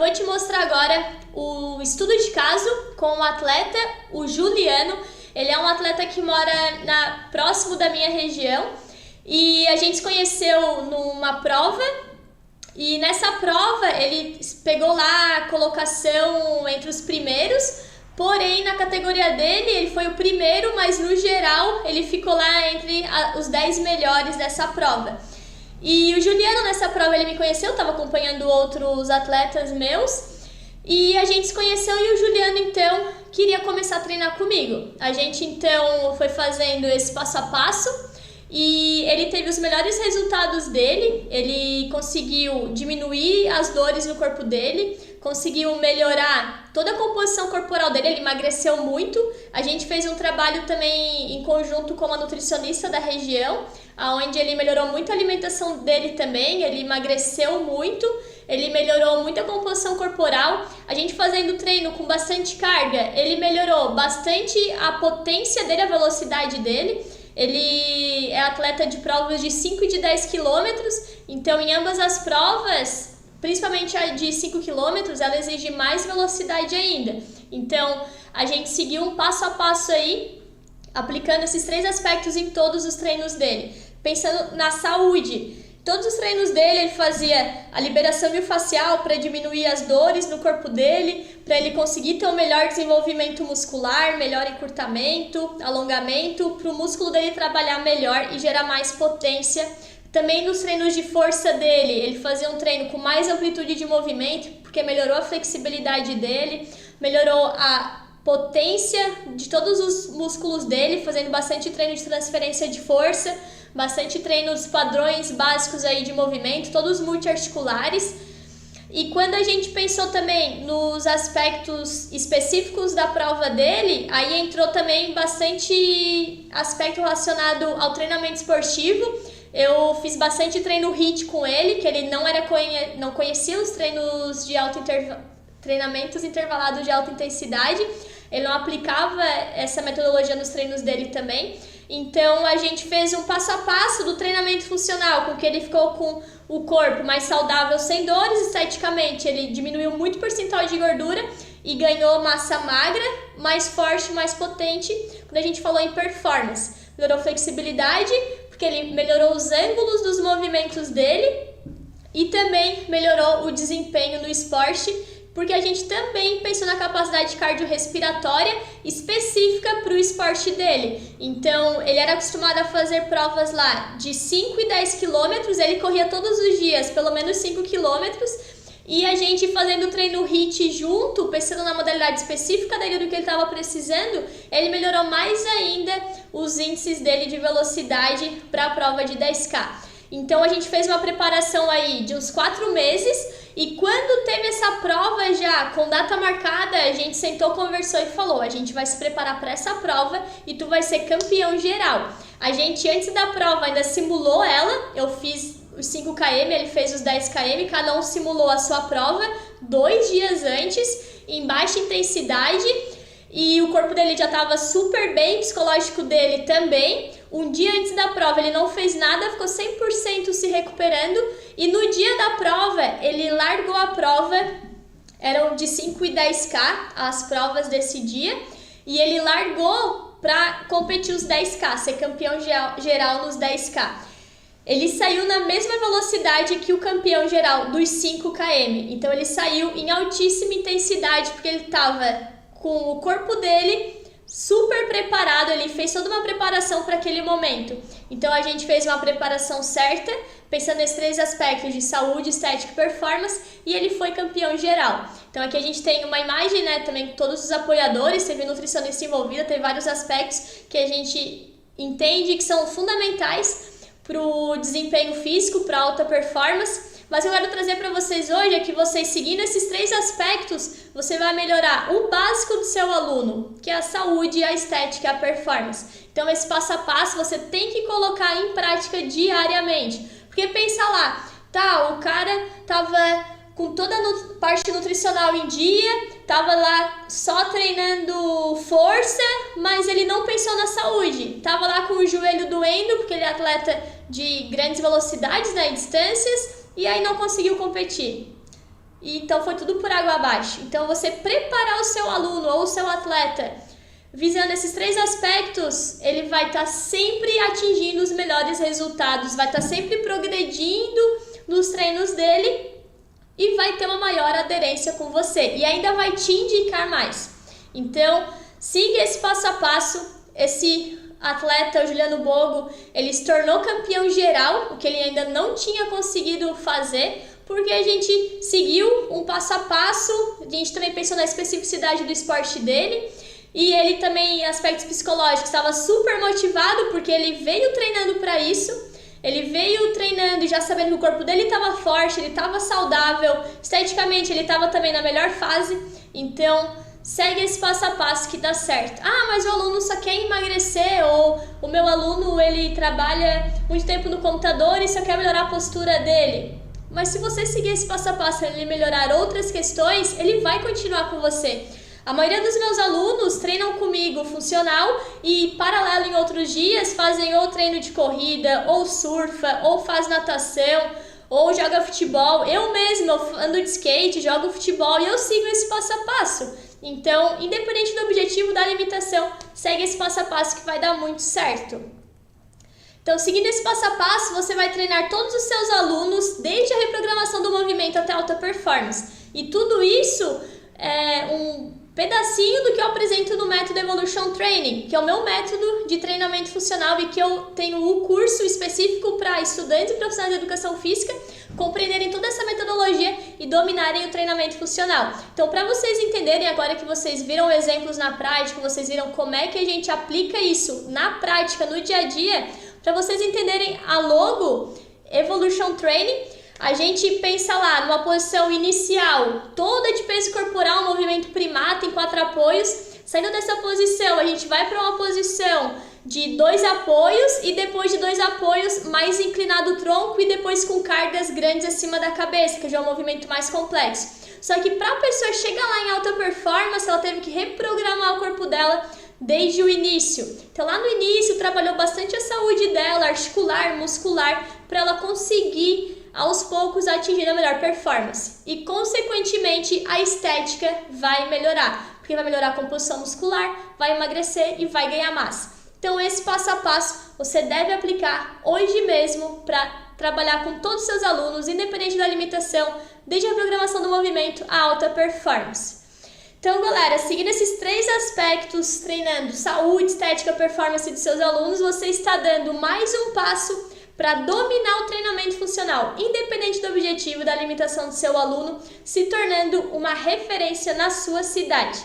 vou te mostrar agora o estudo de caso com o atleta, o Juliano. Ele é um atleta que mora próximo da minha região e a gente se conheceu numa prova. E nessa prova ele pegou lá a colocação entre os primeiros, porém na categoria dele ele foi o primeiro, mas no geral ele ficou lá entre os 10 melhores dessa prova. E o Juliano nessa prova ele me conheceu, estava acompanhando outros atletas meus e a gente se conheceu e o Juliano então queria começar a treinar comigo. A gente então foi fazendo esse passo a passo e ele teve os melhores resultados dele. Ele conseguiu diminuir as dores no corpo dele, conseguiu melhorar toda a composição corporal dele, ele emagreceu muito. A gente fez um trabalho também em conjunto com uma nutricionista da região, onde ele melhorou muito a alimentação dele também, ele emagreceu muito, ele melhorou muito a composição corporal. A gente fazendo treino com bastante carga, ele melhorou bastante a potência dele, a velocidade dele. Ele é atleta de provas de 5 e de 10 quilômetros, então em ambas as provas, principalmente a de 5 quilômetros, ela exige mais velocidade ainda. Então a gente seguiu um passo a passo aí, aplicando esses 3 aspectos em todos os treinos dele. Pensando na saúde, todos os treinos dele ele fazia a liberação miofascial para diminuir as dores no corpo dele, para ele conseguir ter um melhor desenvolvimento muscular, melhor encurtamento, alongamento, para o músculo dele trabalhar melhor e gerar mais potência. Também nos treinos de força dele, ele fazia um treino com mais amplitude de movimento, porque melhorou a flexibilidade dele, melhorou a potência de todos os músculos dele, fazendo bastante treino de transferência de força, bastante treinos padrões básicos aí de movimento, todos multiarticulares. E quando a gente pensou também nos aspectos específicos da prova dele, aí entrou também bastante aspecto relacionado ao treinamento esportivo. Eu fiz bastante treino HIIT com ele, que ele não conhecia os treinos de treinamentos intervalados de alta intensidade. Ele não aplicava essa metodologia nos treinos dele também. Então a gente fez um passo a passo do treinamento funcional, com que ele ficou com o corpo mais saudável, sem dores esteticamente. Ele diminuiu muito o percentual de gordura e ganhou massa magra, mais forte, mais potente. Quando a gente falou em performance, melhorou flexibilidade, porque ele melhorou os ângulos dos movimentos dele e também melhorou o desempenho no esporte, porque a gente também pensou na capacidade cardiorrespiratória específica para o esporte dele. Então, ele era acostumado a fazer provas lá de 5 e 10 quilômetros, ele corria todos os dias, pelo menos 5 quilômetros, e a gente fazendo treino HIIT junto, pensando na modalidade específica dele, do que ele estava precisando, ele melhorou mais ainda os índices dele de velocidade para a prova de 10K. Então, a gente fez uma preparação aí de uns 4 meses, e quando teve essa prova já com data marcada, a gente sentou, conversou e falou: a gente vai se preparar para essa prova e tu vai ser campeão geral. A gente antes da prova ainda simulou ela, eu fiz os 5 km, ele fez os 10 km, cada um simulou a sua prova 2 dias antes, em baixa intensidade, e o corpo dele já estava super bem, psicológico dele também. Um dia antes da prova ele não fez nada, ficou 100% se recuperando, e no dia da prova ele largou a prova, eram de 5 e 10K as provas desse dia, e ele largou para competir os 10K, ser campeão geral nos 10K. Ele saiu na mesma velocidade que o campeão geral dos 5 km, então ele saiu em altíssima intensidade, porque ele estava com o corpo dele super preparado, ele fez toda uma preparação para aquele momento. Então a gente fez uma preparação certa, pensando nesses 3 aspectos de saúde, estética e performance, e ele foi campeão geral. Então aqui a gente tem uma imagem, né, também com todos os apoiadores, teve nutricionista envolvida, teve vários aspectos que a gente entende que são fundamentais para o desempenho físico, para a alta performance. Mas eu quero trazer para vocês hoje é que vocês seguindo esses 3 aspectos, você vai melhorar o básico do seu aluno, que é a saúde, a estética e a performance. Então esse passo a passo você tem que colocar em prática diariamente. Porque pensa lá, tá, o cara tava com toda a parte nutricional em dia, tava lá só treinando força, mas ele não pensou na saúde. Tava lá com o joelho doendo, porque ele é atleta de grandes velocidades, né, distâncias, e aí não conseguiu competir. e então foi tudo por água abaixo. Então você preparar o seu aluno ou o seu atleta visando esses 3 aspectos, ele vai estar sempre atingindo os melhores resultados, vai estar sempre progredindo nos treinos dele e vai ter uma maior aderência com você e ainda vai te indicar mais. Então, siga esse passo a passo. Esse atleta, o Juliano Bogo, ele se tornou campeão geral, o que ele ainda não tinha conseguido fazer, porque a gente seguiu um passo a passo, a gente também pensou na especificidade do esporte dele, e ele também, em aspectos psicológicos, estava super motivado, porque ele veio treinando para isso, ele veio treinando e já sabendo que o corpo dele estava forte, ele estava saudável, esteticamente ele estava também na melhor fase, então segue esse passo a passo que dá certo. Ah, mas o aluno só quer emagrecer, ou o meu aluno ele trabalha muito tempo no computador e só quer melhorar a postura dele. Mas se você seguir esse passo a passo e ele melhorar outras questões, ele vai continuar com você. A maioria dos meus alunos treinam comigo funcional e paralelo em outros dias fazem ou treino de corrida, ou surfa, ou faz natação, ou joga futebol. Eu mesma ando de skate, jogo futebol e eu sigo esse passo a passo. Então, independente do objetivo, da limitação, segue esse passo a passo que vai dar muito certo. Então, seguindo esse passo a passo, você vai treinar todos os seus alunos, desde a reprogramação do movimento até a alta performance. E tudo isso é um pedacinho do que eu apresento no método Evolution Training, que é o meu método de treinamento funcional e que eu tenho o curso específico para estudantes e profissionais de educação física compreenderem toda essa metodologia e dominarem o treinamento funcional. Então, para vocês entenderem, agora que vocês viram exemplos na prática, vocês viram como é que a gente aplica isso na prática, no dia a dia, para vocês entenderem a logo Evolution Training, a gente pensa lá numa posição inicial, toda de peso corporal, movimento primata em 4 apoios. Saindo dessa posição, a gente vai para uma posição de 2 apoios e depois de 2 apoios mais inclinado o tronco e depois com cargas grandes acima da cabeça, que já é um movimento mais complexo. Só que para a pessoa chegar lá em alta performance, ela teve que reprogramar o corpo dela desde o início. Então lá no início trabalhou bastante a saúde dela, articular, muscular, para ela conseguir aos poucos atingir a melhor performance. E consequentemente a estética vai melhorar, porque vai melhorar a composição muscular, vai emagrecer e vai ganhar massa. Então esse passo a passo você deve aplicar hoje mesmo para trabalhar com todos os seus alunos, independente da limitação, desde a programação do movimento à alta performance. Então, galera, seguindo esses 3 aspectos, treinando saúde, estética, performance dos seus alunos, você está dando mais um passo para dominar o treinamento funcional, independente do objetivo e da limitação do seu aluno, se tornando uma referência na sua cidade.